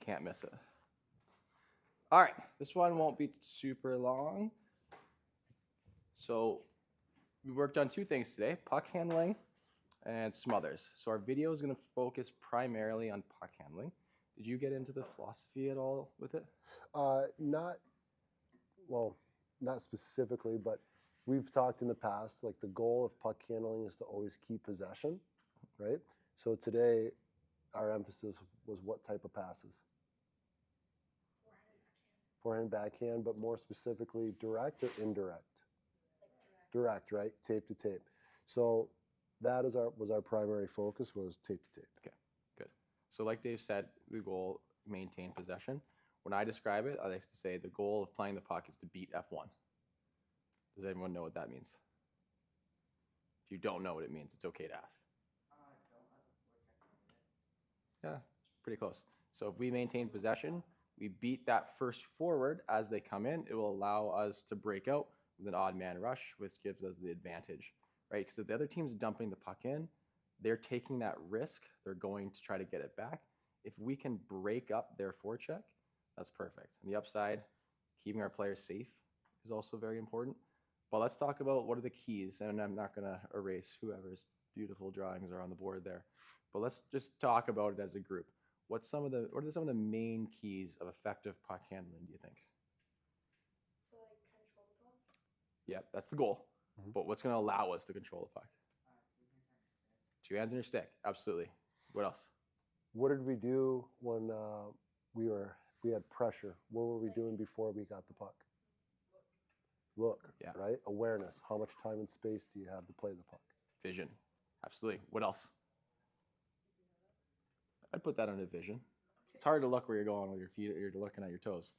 Can't miss it. All right, this one won't be super long. So we worked on two things today, puck handling and some others. So our video is going to focus primarily on puck handling. Did you get into the philosophy at all with it? Not specifically, but we've talked in the past, like the goal of puck handling is to always keep possession, right? So today, our emphasis was what type of passes? Forehand, backhand, but more specifically, direct or indirect? Direct, right? Tape to tape. So that was our primary focus, was tape to tape. Okay, good. So like Dave said, the goal, maintain possession. When I describe it, I like to say the goal of playing the puck is to beat F1. Does anyone know what that means? If you don't know what it means, it's okay to ask. Yeah, pretty close. So if we maintain possession, we beat that first forward as they come in. It will allow us to break out with an odd man rush, which gives us the advantage, right? Because if the other team's dumping the puck in, they're taking that risk. They're going to try to get it back. If we can break up their forecheck, that's perfect. And the upside, keeping our players safe is also very important. But let's talk about what are the keys. And I'm not going to erase whoever's beautiful drawings are on the board there. But let's just talk about it as a group. What are some of the main keys of effective puck handling, do you think? To like control the puck? Yep, that's the goal. But what's going to allow us to control the puck? 2 hands on your stick. Absolutely. What else? What did we do when we had pressure? What were we doing before we got the puck? Look, Yeah. right? Awareness. How much time and space do you have to play the puck? Vision. Absolutely. What else? I'd put that under vision. It's hard to look where you're going with your feet. You're looking at your toes.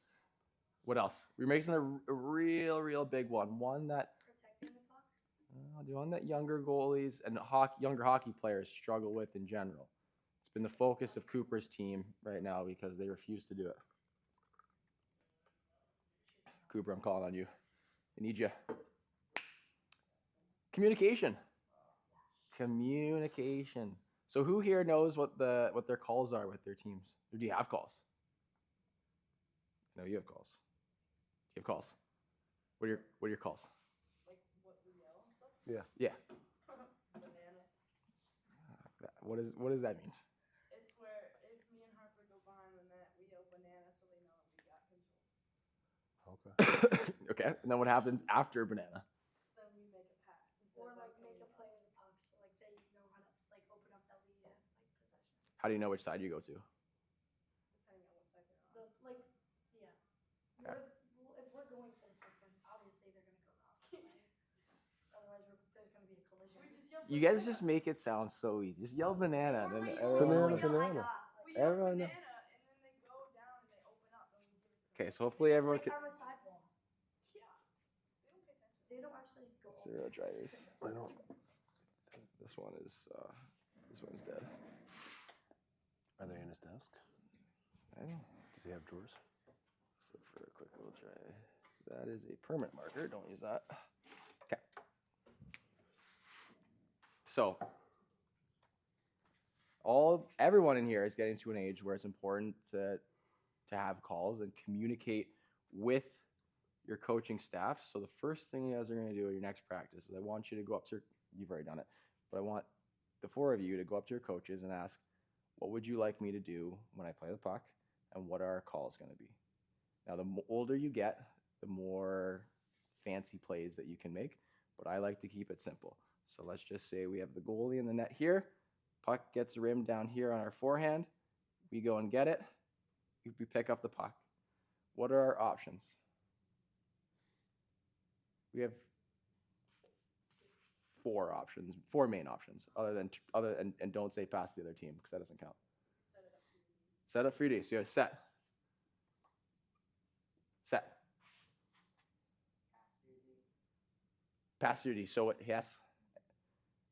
What else? We're making a real big one. One that Protecting the puck? the one that younger goalies and younger hockey players struggle with in general. It's been the focus of Cooper's team right now because they refuse to do it. Cooper, I'm calling on you. I need you. Communication. Communication. So who here knows what their calls are with their teams? Or do you have calls? No, you have calls. Do you have calls? What are your calls? Like what we yell and stuff? Yeah. Yeah. Banana. What does that mean? It's where if me and Harper go behind the net, we yell banana so they know that we got control. Okay. Okay. And then what happens after banana? Then we make a pass. Or like make a play with the puck so like they know how to like open up that lead and like possession. How do you know which side you go to? Depending on what side they're on. The like yeah. Okay. If we're going for the puck, then obviously they're gonna go off. Otherwise there's gonna be a collision. We just yell You guys just make it sound so easy. Just yell banana. Or Then we- everyone Banana, knows. banana. We yell Everyone banana, knows. and then they go down and they open up and we give it to them. Okay, so hopefully everyone Like can. on the sidewalk. Yeah. They don't pay attention. They don't actually go. Zero drivers. I don't. This one's dead. Are they in his desk? I know. Does he have drawers? Let's look for a quick little try. That is a permanent marker. Don't use that. Okay. So everyone in here is getting to an age where it's important to have calls and communicate with your coaching staff. So the first thing you guys are going to do at your next practice is I want you to go up to you've already done it, but I want the 4 of you to go up to your coaches and ask, what would you like me to do when I play the puck, and what are our calls going to be? Now, the older you get, the more fancy plays that you can make, but I like to keep it simple. So let's just say we have the goalie in the net here. Puck gets rimmed down here on our forehand. We go and get it. We pick up the puck. What are our options? We have 4 main options, and don't say pass the other team because that doesn't count. Set up for your D. So you have set. Pass your D. So what? Yes.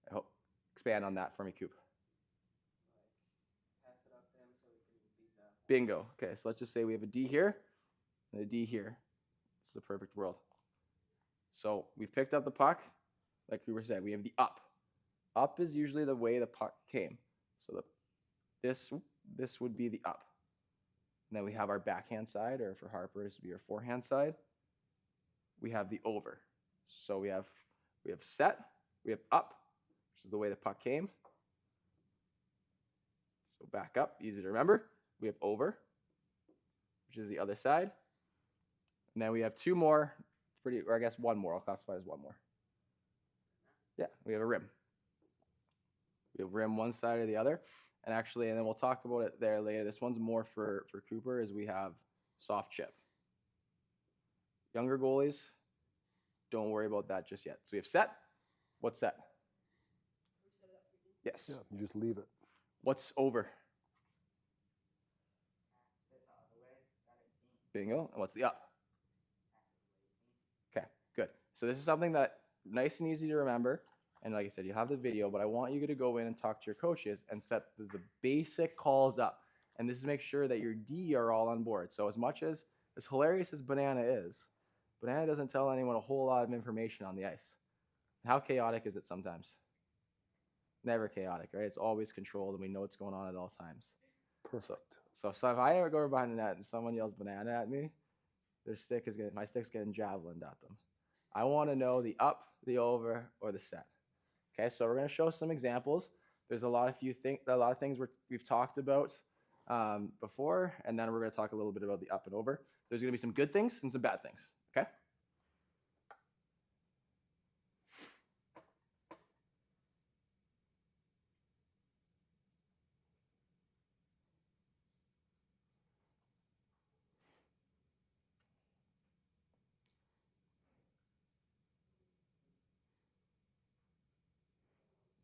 I hope. Expand on that for me, Coop. Pass it up to him so we can beat that. Bingo. Okay, so let's just say we have a D here and a D here. This is a perfect world. So we've picked up the puck. Like we were saying, we have the up. Up is usually the way the puck came. So this would be the up. And then we have our backhand side, or for Harper, this would be our forehand side. We have the over. So we have set, we have up, which is the way the puck came. So back up, easy to remember. We have over, which is the other side. And then we have two more, or I guess one more. I'll classify it as one more. Yeah, we have a rim. We have rim one side or the other. And actually, and then we'll talk about it there later. This one's more for Cooper, is we have soft chip. Younger goalies, don't worry about that just yet. So we have set. What's set? Yes. Yeah, you just leave it. What's over? Bingo. And what's the up? Okay, good. So this is something that nice and easy to remember. And like I said, you have the video, but I want you to go in and talk to your coaches and set the basic calls up. And this is make sure that your D are all on board. So as much as hilarious as Banana is, Banana doesn't tell anyone a whole lot of information on the ice. How chaotic is it sometimes? Never chaotic, right? It's always controlled, and we know what's going on at all times. Perfect. So if I ever go behind the net and someone yells Banana at me, my stick's getting javelined at them. I want to know the up, the over, or the set. Okay, so we're going to show some examples. There's a lot of things we've talked about before, and then we're going to talk a little bit about the up and over. There's going to be some good things and some bad things. Okay.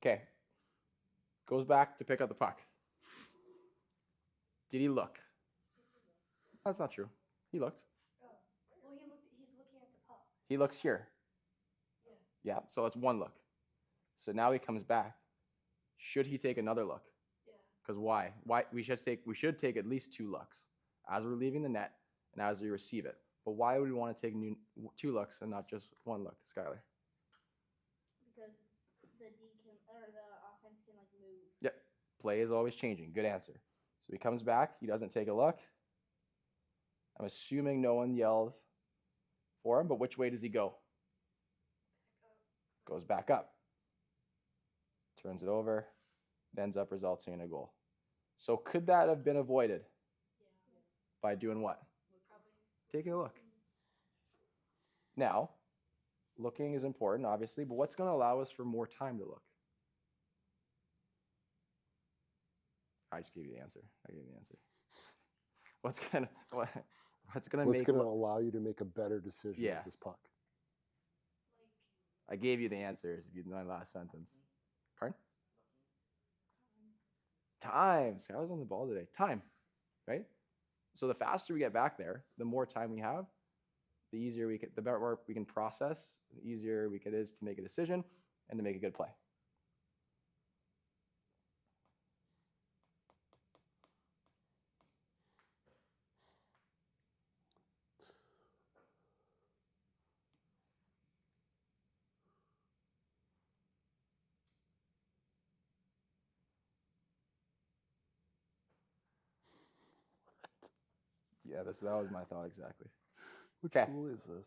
Okay. Goes back to pick up the puck. Did he look? That's not true. He looked. Well, he's looking at the puck. He looks here. Yeah. Yeah, so that's one look. So now he comes back. Should he take another look? Yeah. Because why? We should take at least two looks as we're leaving the net and as we receive it. But why would we want to take two looks and not just one look, Skylar? Because the offense can like move. Yep. Play is always changing. Good answer. So he comes back. He doesn't take a look. I'm assuming no one yelled for him, but which way does he go? Goes back up. Turns it over. It ends up resulting in a goal. So could that have been avoided? Yeah. By doing what? Probably. Taking a look. Now, looking is important, obviously, but what's going to allow us for more time to look? I just gave you the answer. What's going to allow you to make a better decision with this puck? I gave you the answers if you did my last sentence. Pardon? Time. I was on the ball today. Time, right? So the faster we get back there, the more time we have, the better we can process, the easier it is to make a decision and to make a good play. Yeah, that was my thought exactly. Which Okay. school is this?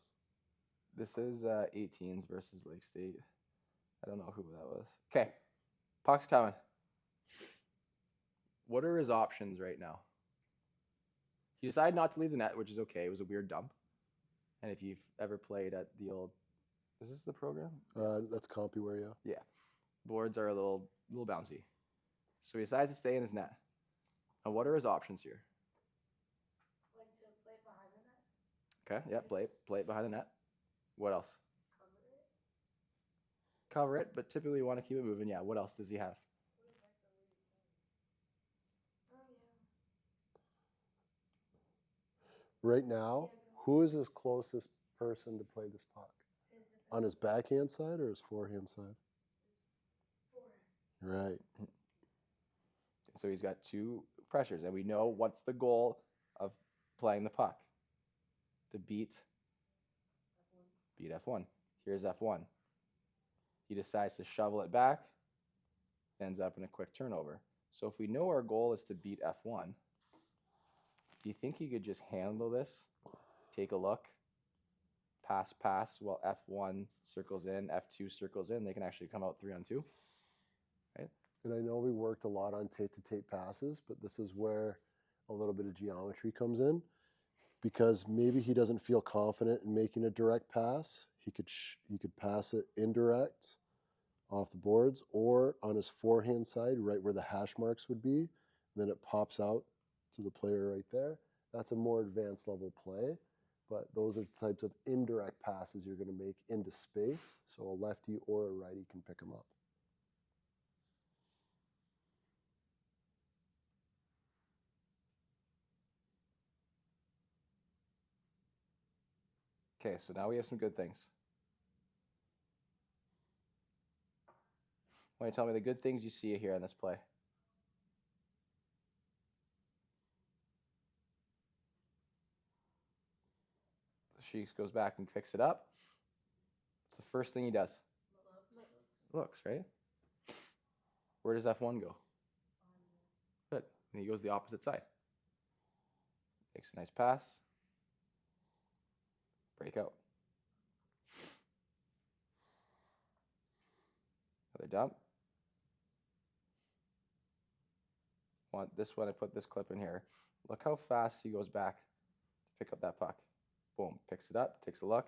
This is 18s versus Lake State. I don't know who that was. Okay, puck's coming. What are his options right now? He decided not to leave the net, which is okay. It was a weird dump. And if you've ever played at the old, is this the program? That's CompuWare, yeah. Yeah, boards are a little bouncy. So he decides to stay in his net. And what are his options here? Like to play it behind the net. Okay, yeah, play it behind the net. What else? Cover it. Cover it, but typically you want to keep it moving. Yeah, what else does he have? Oh yeah. Right now, who is his closest person to play this puck? On his backhand side or his forehand side? Forehand. Right. So he's got two pressures, and we know what's the goal of playing the puck. To beat F1. Here's F1. He decides to shovel it back, ends up in a quick turnover. So if we know our goal is to beat F1, Do you think you could just handle this? Take a look, pass while F1 circles in, F2 circles in. They can actually come out 3-on-2, right? And I know we worked a lot on tape-to-tape passes, but this is where a little bit of geometry comes in, because maybe he doesn't feel confident in making a direct pass. He could pass it indirect off the boards or on his forehand side, right where the hash marks would be. Then it pops out to the player right there. That's a more advanced level play, but those are the types of indirect passes you're going to make into space, so a lefty or a righty can pick them up. Okay, so now we have some good things. Why don't you tell me the good things you see here on this play? She goes back and picks it up. It's the first thing he does. Looks, right? Where does F1 go? Good. And he goes the opposite side. Makes a nice pass. Break out. Another dump. Want this one, I put this clip in here. Look how fast he goes back to pick up that puck. Boom, picks it up, takes a look.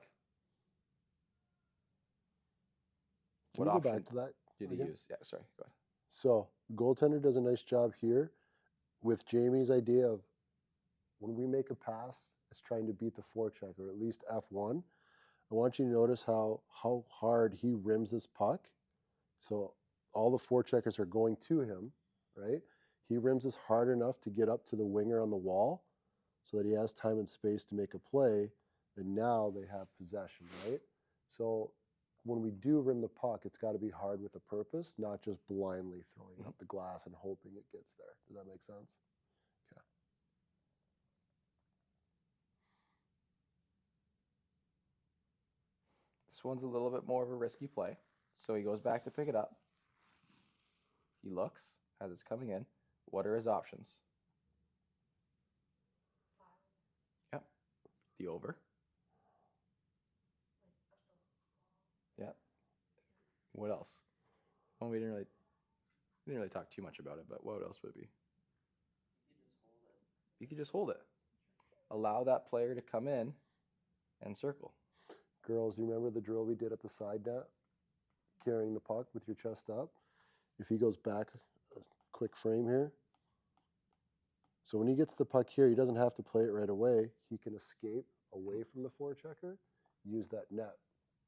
Can What we go option back to that did he again? use? Yeah, sorry, go ahead. So the goaltender does a nice job here with Jamie's idea of when we make a pass, it's trying to beat the forecheck, or at least F1. I want you to notice how hard he rims this puck. So all the forecheckers are going to him, right? He rims this hard enough to get up to the winger on the wall so that he has time and space to make a play, and now they have possession, right? So when we do rim the puck, it's got to be hard with a purpose, not just blindly throwing it up the glass and hoping it gets there. Does that make sense? Okay. This one's a little bit more of a risky play. So he goes back to pick it up. He looks as it's coming in. What are his options? Yep. The over. Yep. What else? Well, we didn't really talk too much about it, but what else would it be? You could just hold it. Allow that player to come in and circle. Girls, you remember the drill we did at the side net? Carrying the puck with your chest up. If he goes back, a quick frame here. So when he gets the puck here, he doesn't have to play it right away. He can escape away from the forechecker, use that net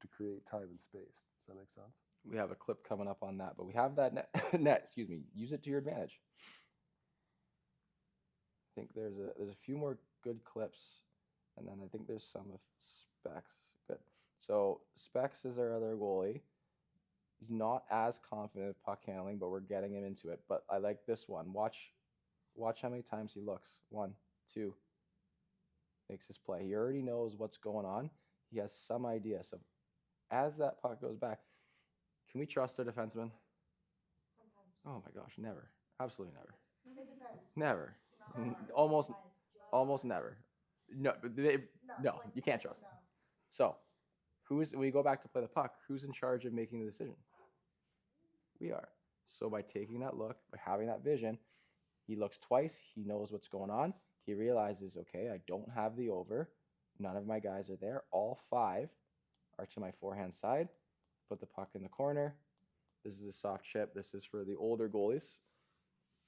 to create time and space. Does that make sense? We have a clip coming up on that, but we have that net, excuse me, use it to your advantage. I think there's a few more good clips, and then I think there's some of Specs. Good. So Specs is our other goalie. He's not as confident at puck handling, but we're getting him into it. But I like this one. Watch how many times he looks. 1, 2. Makes his play. He already knows what's going on. He has some idea. So as that puck goes back, can we trust our defenseman? Sometimes. Oh my gosh, never. Absolutely never. It depends. Never. No. Almost never. No, no, you can't trust him. So, we go back to play the puck, who's in charge of making the decision? We are. So by taking that look, by having that vision, he looks twice, he knows what's going on. He realizes, okay, I don't have the over. None of my guys are there. All 5 are to my forehand side. Put the puck in the corner. This is a soft chip. This is for the older goalies.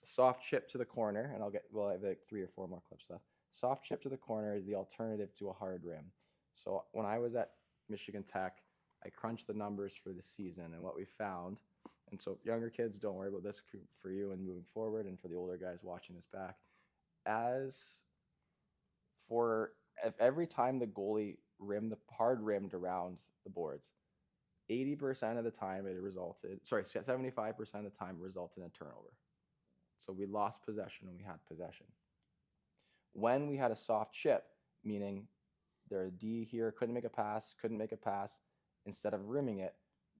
Soft chip to the corner, and I have like 3 or 4 more clips left. Soft chip to the corner is the alternative to a hard rim. So when I was at Michigan Tech, I crunched the numbers for the season and what we found. And so younger kids, don't worry about this for you and moving forward, and for the older guys watching this back. If every time the goalie hard rimmed around the boards, 80% of the time 75% of the time it resulted in a turnover. So we lost possession when we had possession. When we had a soft chip, meaning there's a D here, couldn't make a pass, instead of rimming it,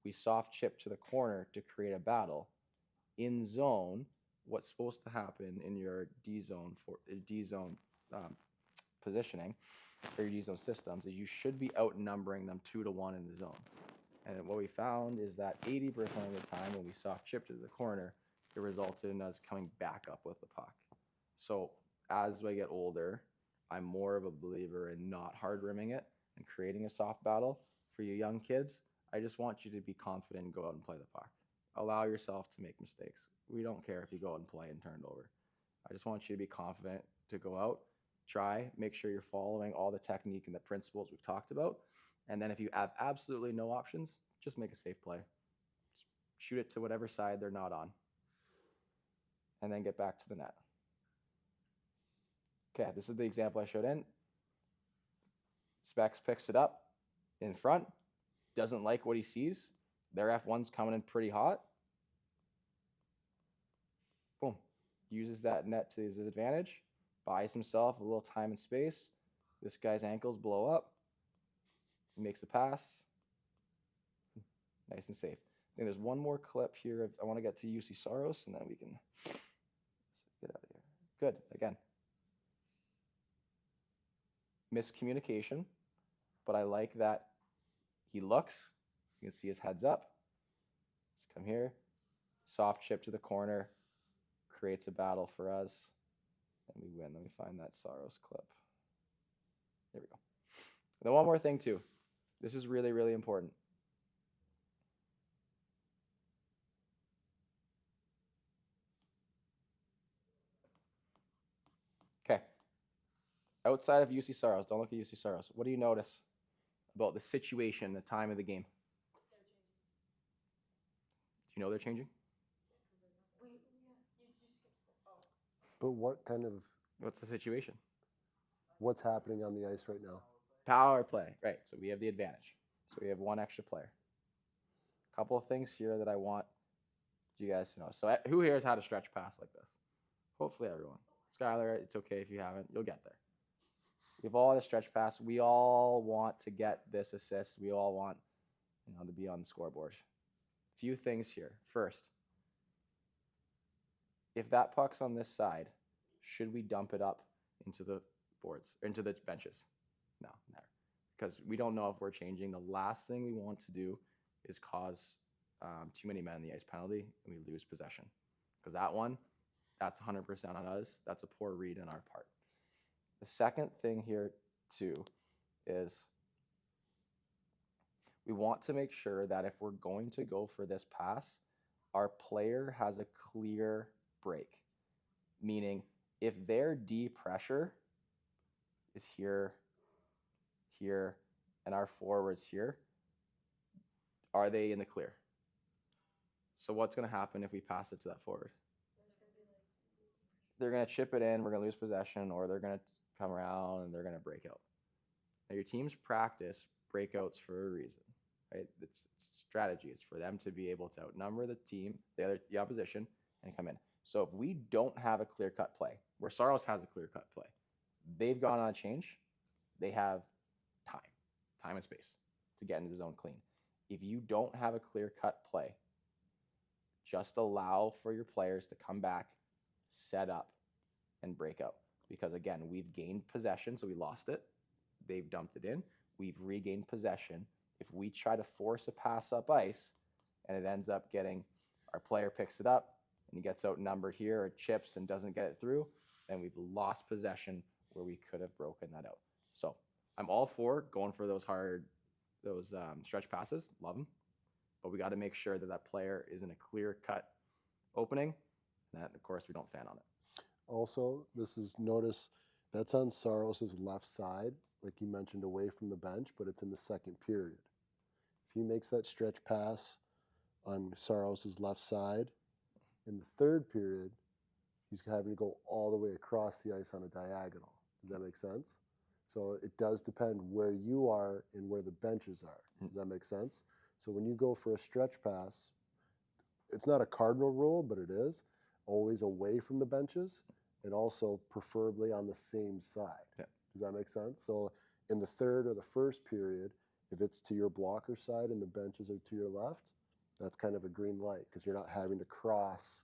we soft chip to the corner to create a battle. In zone, what's supposed to happen in your D zone positioning, or you use those systems, is you should be outnumbering them 2-1 in the zone. And what we found is that 80% of the time when we soft chipped to the corner, it resulted in us coming back up with the puck. So as I get older, I'm more of a believer in not hard rimming it and creating a soft battle. For you young kids, I just want you to be confident and go out and play the puck. Allow yourself to make mistakes. We don't care if you go out and play and turn it over. I just want you to be confident to go out, try, make sure you're following all the technique and the principles we've talked about. And then if you have absolutely no options, just make a safe play. Just shoot it to whatever side they're not on. And then get back to the net. Okay, this is the example I showed in. Specs picks it up in front, doesn't like what he sees. Their F1's coming in pretty hot. Boom. Uses that net to his advantage, buys himself a little time and space. This guy's ankles blow up. He makes the pass. Nice and safe. I think there's one more clip here. I want to get to UC Saros, and then we can get out of here. Good. Again. Miscommunication, but I like that he looks. You can see his head's up. Let's come here. Soft chip to the corner. Creates a battle for us. And we win. Let me find that Saros clip. There we go. And then one more thing, too. This is really, really important. Okay. Outside of UC Saros, don't look at UC Saros. What do you notice about the situation, the time of the game? Do you know they're changing? But what kind of, What's the situation? what's happening on the ice right now? Power play. Right. So we have the advantage. So we have one extra player. A couple of things here that I want you guys to know. So who here has had a stretch pass like this? Hopefully everyone. Skylar, it's okay if you haven't. You'll get there. We've all had a stretch pass. We all want to get this assist. We all want, to be on the scoreboard. Few things here. First, if that puck's on this side, should we dump it up into the boards, into the benches? No, never. Because we don't know if we're changing. The last thing we want to do is cause too many men in the ice penalty and we lose possession. Because that's 100% on us. That's a poor read on our part. The second thing here, too, is we want to make sure that if we're going to go for this pass, our player has a clear break. Meaning, if their D pressure is here, here, and our forwards here, are they in the clear? So what's going to happen if we pass it to that forward? They're going to chip it in, we're going to lose possession, or they're going to come around and they're going to break out. Now, your teams practice breakouts for a reason, right? It's strategy. It's for them to be able to outnumber the team, the opposition, and come in. So if we don't have a clear-cut play, where Saros has a clear-cut play, they've gone on a change, they have time and space to get into the zone clean. If you don't have a clear-cut play, just allow for your players to come back, set up, and break out. Because again, we've gained possession, so we lost it. They've dumped it in. We've regained possession. If we try to force a pass up ice, and it ends up getting, our player picks it up, and he gets outnumbered here, or chips and doesn't get it through, then we've lost possession where we could have broken that out. So I'm all for going for those stretch passes. Love them. But we got to make sure that player is in a clear-cut opening, and that, of course, we don't fan on it. Also, notice that's on Saros's left side, like you mentioned, away from the bench, but it's in the second period. If he makes that stretch pass on Saros's left side, in the third period, he's having to go all the way across the ice on a diagonal. Does that make sense? So it does depend where you are and where the benches are. Does that make sense? So when you go for a stretch pass, it's not a cardinal rule, but it is always away from the benches and also preferably on the same side. Yeah. Does that make sense? So in the third or the first period, if it's to your blocker side and the benches are to your left, that's kind of a green light because you're not having to cross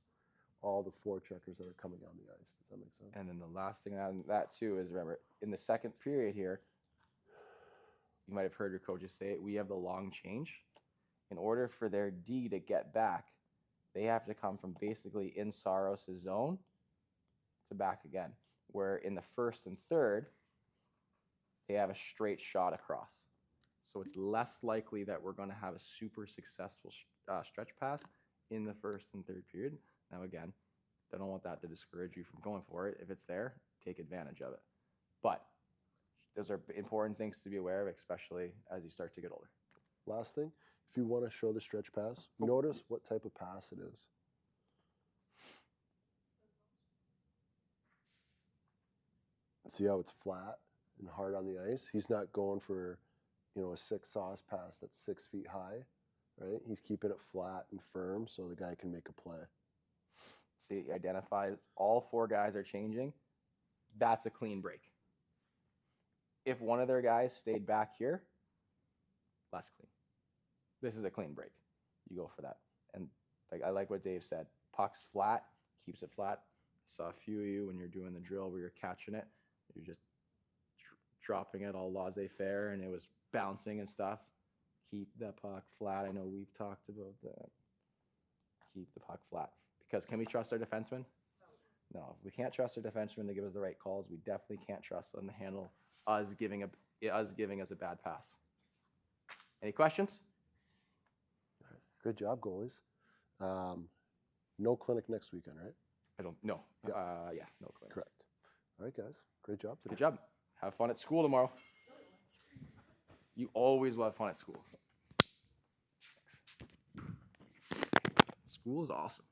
all the forecheckers that are coming on the ice. Does that make sense? And then the last thing on that too is, remember, in the second period here, you might have heard your coaches say it, we have the long change. In order for their D to get back, they have to come from basically in Saros' zone to back again. Where in the first and third, they have a straight shot across. So it's less likely that we're going to have a super successful stretch pass in the first and third period. Now, again, I don't want that to discourage you from going for it. If it's there, take advantage of it. But those are important things to be aware of, especially as you start to get older. Last thing, if you want to show the stretch pass, notice what type of pass it is. See how it's flat and hard on the ice? He's not going for, a 6 sauce pass that's 6 feet high, right? He's keeping it flat and firm so the guy can make a play. See, he identifies all 4 guys are changing. That's a clean break. If one of their guys stayed back here, less clean. This is a clean break. You go for that. And I like what Dave said. Puck's flat, keeps it flat. I saw a few of you when you're doing the drill where you're catching it. You're just dropping it all laissez-faire, and it was bouncing and stuff. Keep the puck flat. I know we've talked about that. Keep the puck flat. Because can we trust our defensemen? No. If we can't trust our defensemen to give us the right calls, we definitely can't trust them to handle us giving us a bad pass. Any questions? Good job, goalies. No clinic next weekend, right? I don't know. Yeah. No clue. Correct. All right, guys. Great job today. Good job. Have fun at school tomorrow. You always will have fun at school. Thanks. School is awesome.